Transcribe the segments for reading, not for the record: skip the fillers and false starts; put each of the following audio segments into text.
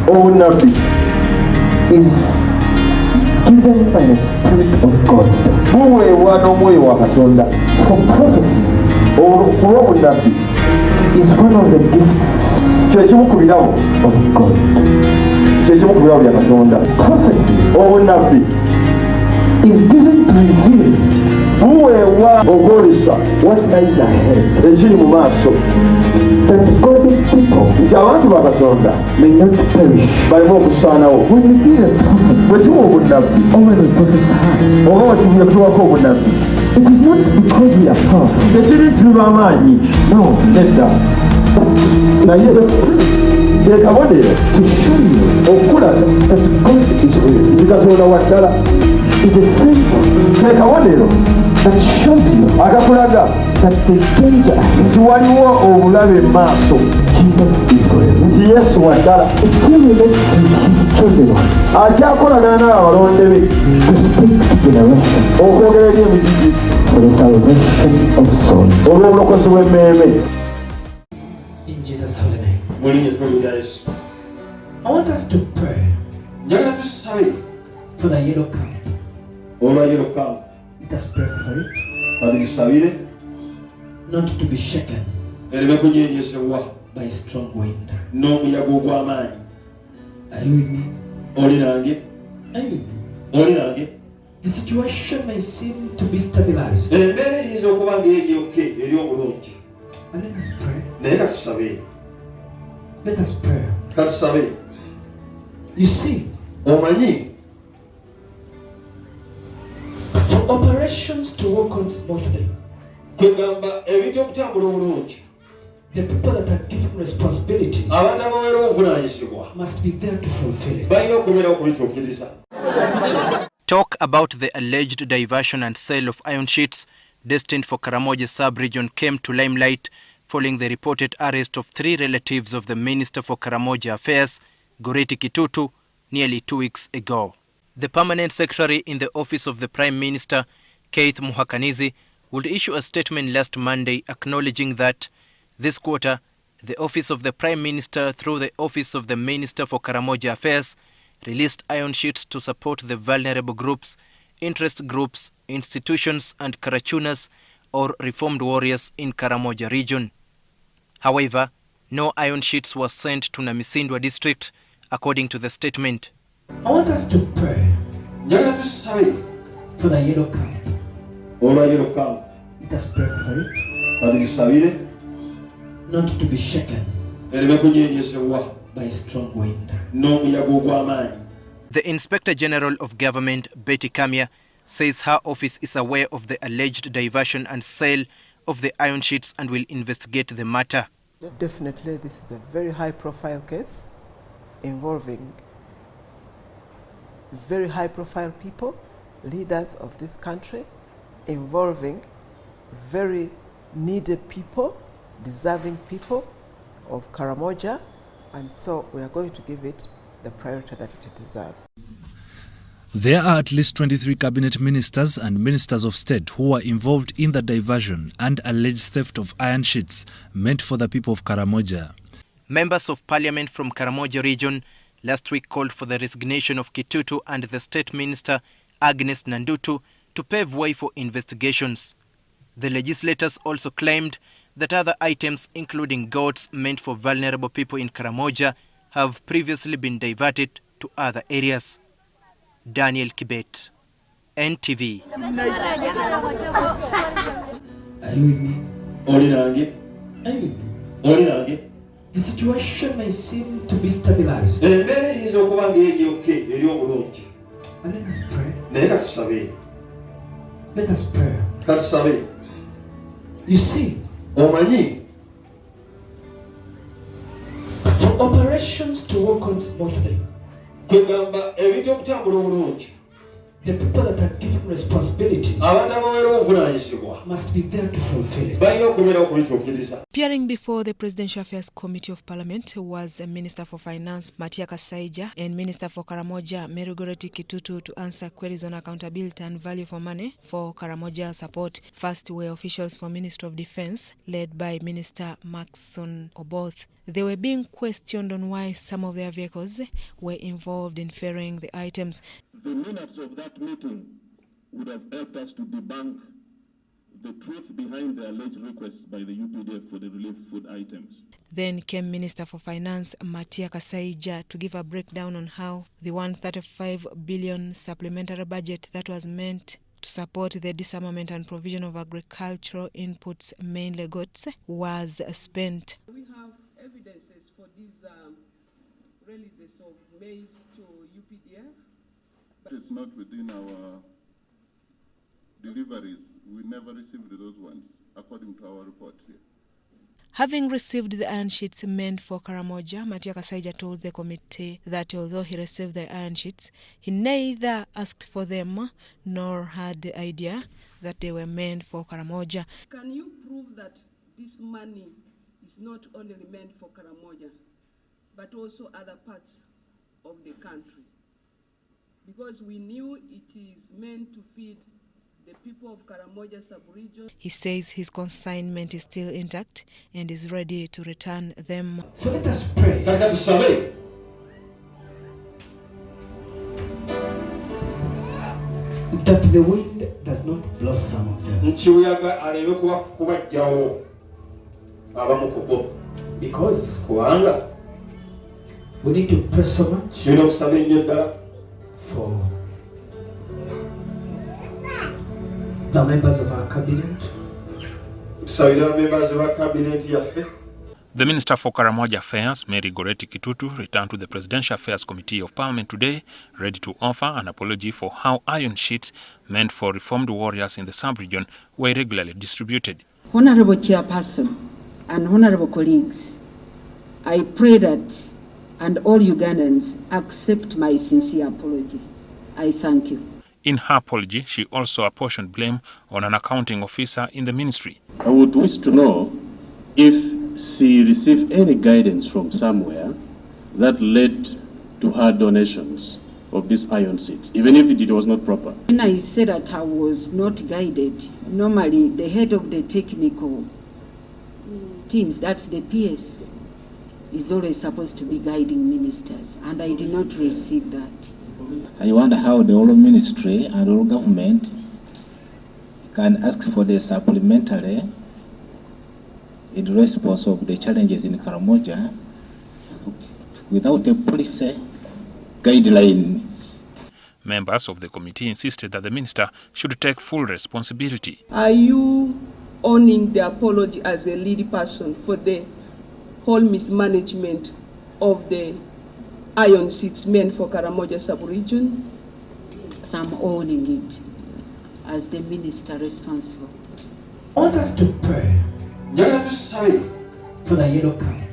obunabbi is given by the Spirit of God. Buweebwa n'omwoyo wa Katonda. For prophecy, okuwa obunabbi is one of the gifts kyekimu ku birabo of God. Kyekimu ku birabo bya Katonda. Prophecy, obunabbi is given to reveal buweebwa okwolesa what lies ahead, ekiri mu maaso, that God's people, nti abantu ba Katonda may not perish, baleme okusaanawo. When we give a prophecy, bwe tuwa obunabbi, or when we prophesy, oba bwe tuwako obunabbi, it is not because we are powerful. Tekiri tuli b'amaanyi, no, nedda. Naye the kabonero to show you okulaga that God is real. Nti Katonda wa ddala is a symbol. The kabonero that shows you akakulaga that there is danger ahead. Nti waliwo obulabe mu maaso. Jesus is real. Nti Yesu wa ddala still relates with his chosen ones. Akyakolagana n'abalonde be to speak to generation, okwogera eri emigigi for the salvation of souls, olw'obulokozi bw'emmeeme. In Jesus' holy name. I want us to pray for the yellow camp. Let us pray for it. Not to be shaken by a strong wind. Are you with me? Are you with me? The situation may seem to be stabilized. But let us pray. Let us pray. You see, for operations to work on smoothly, the people that are given responsibility must be there to fulfill it. Talk about the alleged diversion and sale of iron sheets destined for Karamoja sub-region came to limelight following the reported arrest of 3 relatives of the Minister for Karamoja Affairs, Goreti Kitutu, nearly 2 weeks ago. The permanent secretary in the office of the Prime Minister, Keith Muhakanizi, would issue a statement last Monday acknowledging that this quarter, the office of the Prime Minister through the office of the Minister for Karamoja Affairs released iron sheets to support the vulnerable groups, interest groups, institutions and Karachunas or reformed warriors in Karamoja region. However, no iron sheets were sent to Namisindwa district, according to the statement. I want us to pray for the yellow camp. Let us pray for it. Not to be shaken by a strong wind. The Inspector General of Government, Betty Kamya, says her office is aware of the alleged diversion and sale of the iron sheets and will investigate the matter. Definitely, this is a very high-profile case involving very high-profile people, leaders of this country, involving very needed people, deserving people of Karamoja, and so we are going to give it the priority that it deserves. There are at least 23 cabinet ministers and ministers of state who were involved in the diversion and alleged theft of iron sheets meant for the people of Karamoja. Members of parliament from Karamoja region last week called for the resignation of Kitutu and the state minister Agnes Nandutu to pave way for investigations. The legislators also claimed that other items including goats meant for vulnerable people in Karamoja have previously been diverted to other areas. Daniel Kibet, NTV. Are you with me? The situation may seem to be stabilized. But let us pray. Let us pray. You see, for operations to work on smoothly, the people that are given responsibility must be there to fulfill it. Appearing before the Presidential Affairs Committee of Parliament was Minister for Finance Matia Kasaija and Minister for Karamoja Goreti Kitutu to answer queries on accountability and value for money for Karamoja support. First were officials for Ministry of Defense led by Minister Maxon Oboth. They were being questioned on why some of their vehicles were involved in ferrying the items. The minutes of that meeting would have helped us to debunk the truth behind the alleged request by the UPDF for the relief food items. Then came Minister for Finance Matia Kasaija to give a breakdown on how the 135 billion supplementary budget that was meant to support the disarmament and provision of agricultural inputs, mainly goats, was spent. We have evidences for these releases of maize to UPDF. It's not within our deliveries. We never received those ones, according to our report here. Having received the iron sheets meant for Karamoja, Matia Kasaija told the committee that although he received the iron sheets, he neither asked for them nor had the idea that they were meant for Karamoja. Can you prove that this money is not only meant for Karamoja, but also other parts of the country? Because we knew it is meant to feed the people of Karamoja sub-region. He says his consignment is still intact and is ready to return them. So let us pray. That the wind does not blow some of them. Because we need to pray so much for the members of our cabinet. The Minister for Karamoja Affairs, Mary Goreti Kitutu, returned to the Presidential Affairs Committee of Parliament today, ready to offer an apology for how iron sheets meant for reformed warriors in the sub-region were irregularly distributed. Honorable Chairperson and honorable colleagues, I pray that and all Ugandans accept my sincere apology. I thank you. In her apology, she also apportioned blame on an accounting officer in the ministry. I would wish to know if she received any guidance from somewhere that led to her donations of these iron seeds, even if it was not proper. When I said that I was not guided, normally the head of the technical teams, that's the PS, is always supposed to be guiding ministers, and I did not receive that. I wonder how the whole ministry and whole government can ask for the supplementary in response of the challenges in Karamoja without a policy guideline. Members of the committee insisted that the minister should take full responsibility. Are you owning the apology as a lead person for the whole mismanagement of the iron seeds meant for Karamoja sub-region? I'm owning it as the minister responsible. I want us to pray for the yellow camp.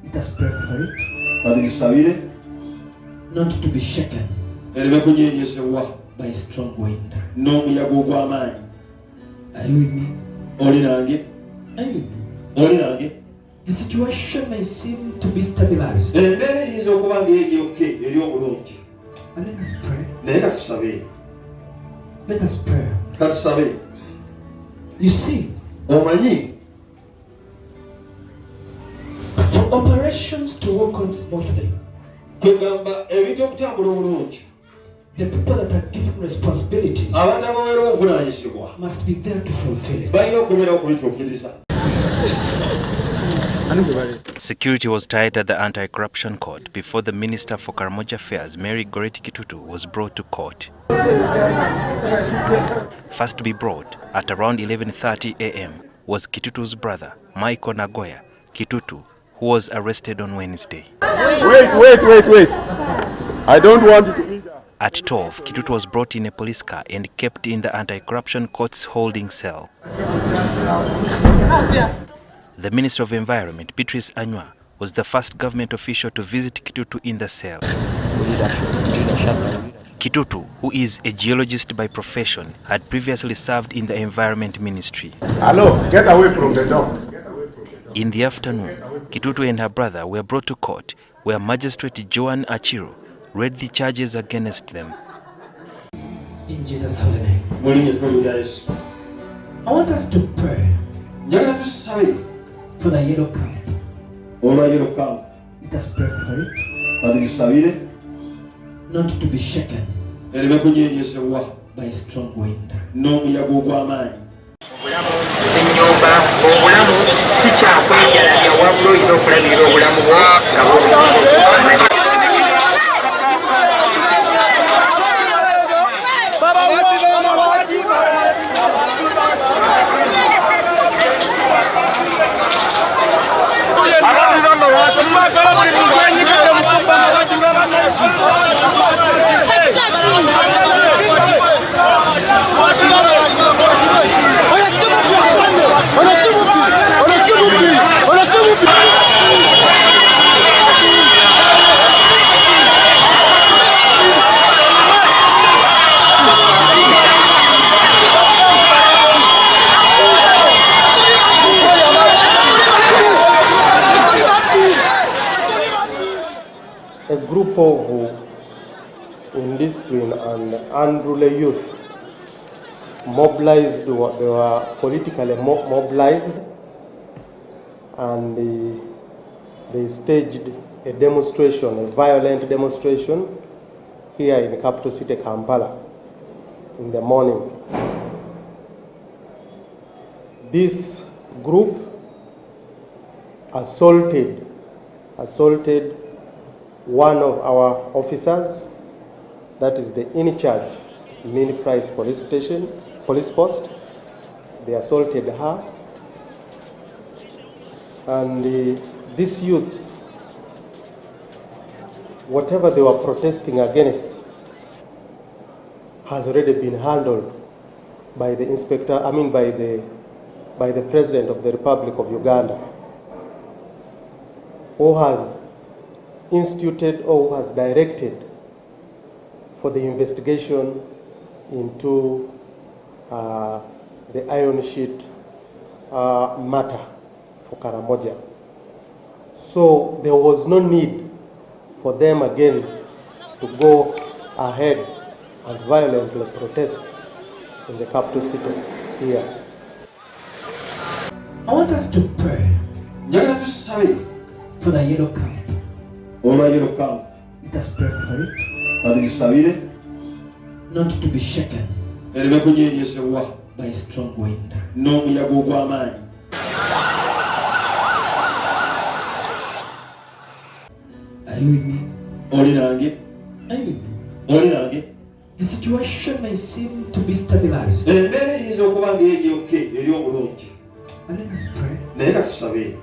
Let us pray for it. Not to be shaken by a strong wind. Are you with me? Are you with me? The situation may seem to be stabilized. But let us pray. Let us pray. You see, for operations to work on smoothly, the people that are given responsibilities must be there to fulfill it. Security was tight at the anti-corruption court before the Minister for Karamoja Affairs, Mary Goreti Kitutu, was brought to court. First to be brought at around 11:30 a.m. was Kitutu's brother, Michael Nagoya Kitutu, who was arrested on Wednesday. Wait. I don't want to injure. At 12, Kitutu was brought in a police car and kept in the anti-corruption court's holding cell. The Minister of Environment, Beatrice Anywa, was the first government official to visit Kitutu in the cell. Kitutu, who is a geologist by profession, had previously served in the Environment Ministry. Hello, get away from the door. In the afternoon, Kitutu and her brother were brought to court, where Magistrate Joan Achiro read the charges against them. In Jesus' holy name. I want us to pray For the yellow camp. olwa yellow camp. Let us pray for it. Katugisabire. Not to be shaken. Ereme kunyenyezebwa. By a strong wind. N'omuyaga ogw'amaanyi. Ennyumba obulamu si kyakwejalabya wabula olina okulabirira obulamu bwo nga bulungi. A group of indisciplined and unruly youth mobilized, they were politically mobilized, and they staged a demonstration, a violent demonstration here in the capital city, Kampala, in the morning. This group assaulted one of our officers, that is the in charge Mini Price police post. They assaulted her, and these youths, whatever they were protesting against, has already been handled by the inspector, by the President of the Republic of Uganda, who has instituted or who has directed for the investigation into the iron sheet matter for Karamoja. So there was no need for them again to go ahead and violently protest in the capital city here. I want us to pray for the yellow camp. Olwa yellow camp. Let us pray for it. Katugisabire. Not to be shaken. Ereme kunyenyezebwa. By a strong wind. N'omuyaga ogw'amaanyi. Are you with me? Oli nange. Are you with me? Oli nange. The situation may seem to be stabilized. Embeera eyinza okuba ng'eryoke eri obulungi. But let us pray. Naye katusabe.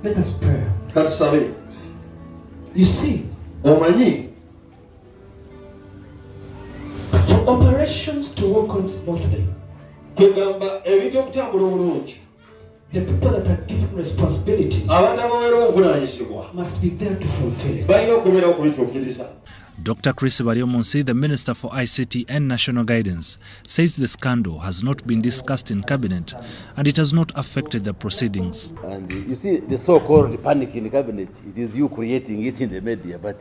Let us pray. Katusabe. You see, omanyi, for operations to work on smoothly, kugamba ebintu okutambula obulungi, the people that are given responsibilities abantu abaweerwa obuvunaanyizibwa must be there to fulfill it. balina okubeera okubituukiriza. Dr. Chris Baryomonsi, the Minister for ICT and National Guidance, says the scandal has not been discussed in Cabinet and it has not affected the proceedings. And you see, the so-called panic in the Cabinet, it is you creating it in the media, but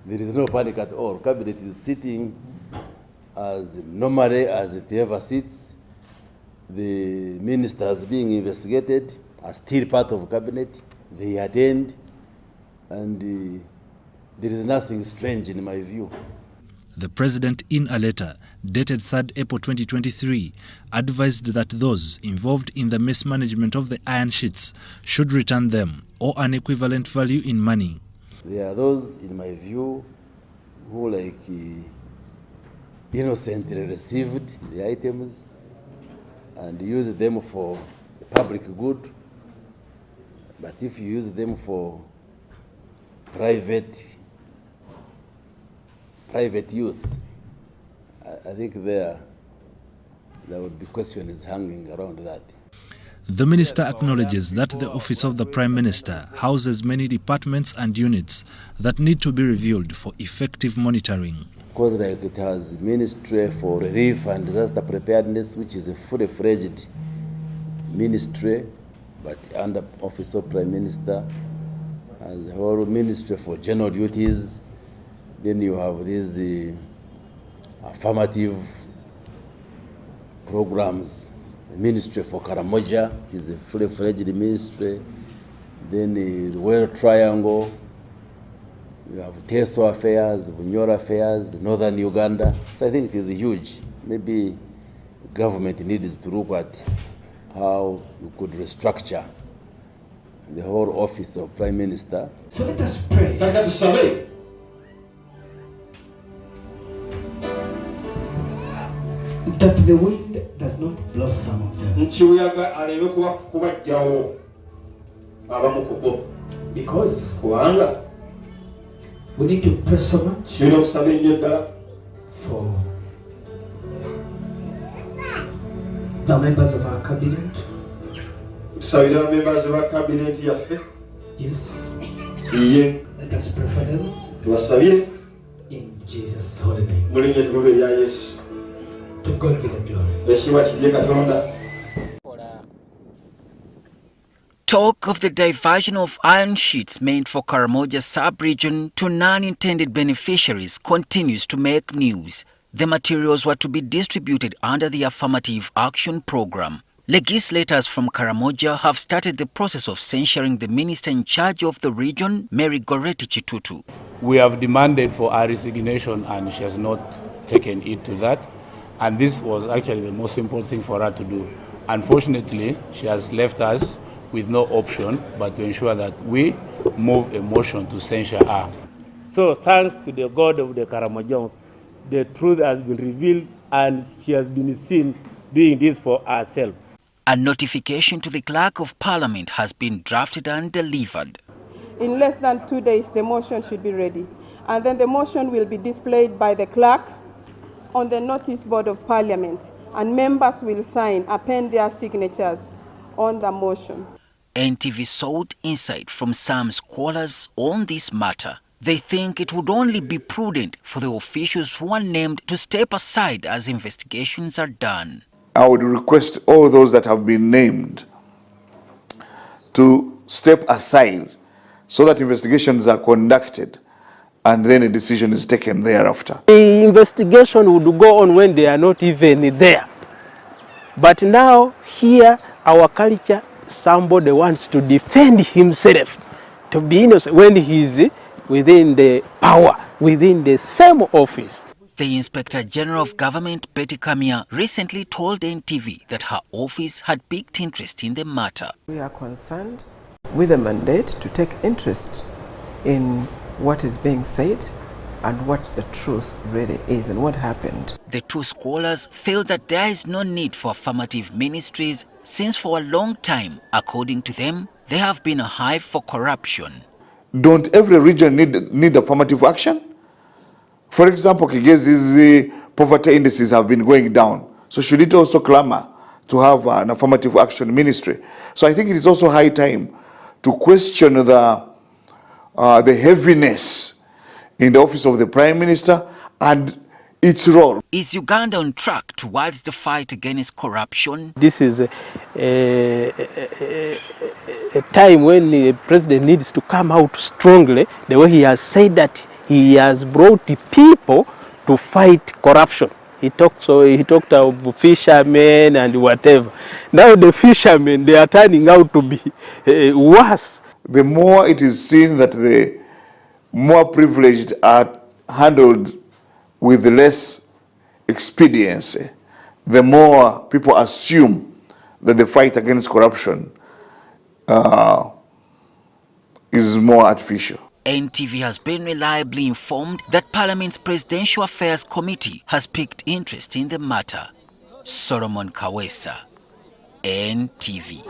there is no panic at all. Cabinet is sitting as normally as it ever sits. The ministers being investigated are still part of Cabinet. They attend, and there is nothing strange in my view. The President, in a letter dated 3rd April 2023, advised that those involved in the mismanagement of the iron sheets should return them or an equivalent value in money. There are those, in my view, who innocently received the items and used them for the public good. But if you use them for private use, I think there would be questions hanging around that. The minister acknowledges that the Office of the Prime Minister houses many departments and units that need to be reviewed for effective monitoring. Because like it has Ministry for Relief and Disaster Preparedness, which is a fully-fledged ministry, but under Office of Prime Minister, as a whole Ministry for General Duties. Then you have these affirmative programs ministry for Karamoja, which is a fully-fledged ministry. Then the Royal Triangle. You have Teso affairs, Bunyoro affairs, Northern Uganda. So I think it is huge. Maybe government needs to look at how you could restructure the whole office of Prime Minister. So let us pray. That the wind does not blow some of them. Because we need to pray so much for the members of our cabinet. Yes. Let us pray for them. In Jesus' holy name. To God be the glory. Talk of the diversion of iron sheets meant for Karamoja sub-region to non-intended beneficiaries continues to make news. The materials were to be distributed under the Affirmative Action Program. Legislators from Karamoja have started the process of censuring the minister in charge of the region, Mary Goretti Chitutu. We have demanded for her resignation and she has not taken it to that. And this was actually the most simple thing for her to do. Unfortunately, she has left us with no option but to ensure that we move a motion to censure her. So thanks to the God of the Karamojans, the truth has been revealed and she has been seen doing this for herself. A notification to the Clerk of Parliament has been drafted and delivered. In less than 2 days, the motion should be ready. And then the motion will be displayed by the clerk on the notice board of Parliament. And members will sign, append their signatures on the motion. NTV sought insight from some scholars on this matter. They think it would only be prudent for the officials who are named to step aside as investigations are done. I would request all those that have been named to step aside so that investigations are conducted and then a decision is taken thereafter. The investigation would go on when they are not even there. But now here our culture, somebody wants to defend himself, to be innocent when he is within the power, within the same office. The Inspector General of Government, Betty Kamia, recently told NTV that her office had piqued interest in the matter. We are concerned with a mandate to take interest in what is being said and what the truth really is and what happened. The two scholars feel that there is no need for affirmative ministries since for a long time, according to them, they have been a hive for corruption. Don't every region need affirmative action? For example, Kigezi's poverty indices have been going down. So should it also clamor to have an affirmative action ministry? So I think it is also high time to question the heaviness in the office of the Prime Minister and its role. Is Uganda on track towards the fight against corruption? This is a time when the president needs to come out strongly, the way he has said that he has brought the people to fight corruption. He talked of fishermen and whatever. Now the fishermen, they are turning out to be worse. The more it is seen that the more privileged are handled with less expediency, the more people assume that the fight against corruption is more artificial. NTV has been reliably informed that Parliament's Presidential Affairs Committee has piqued interest in the matter. Solomon Kawesa, NTV.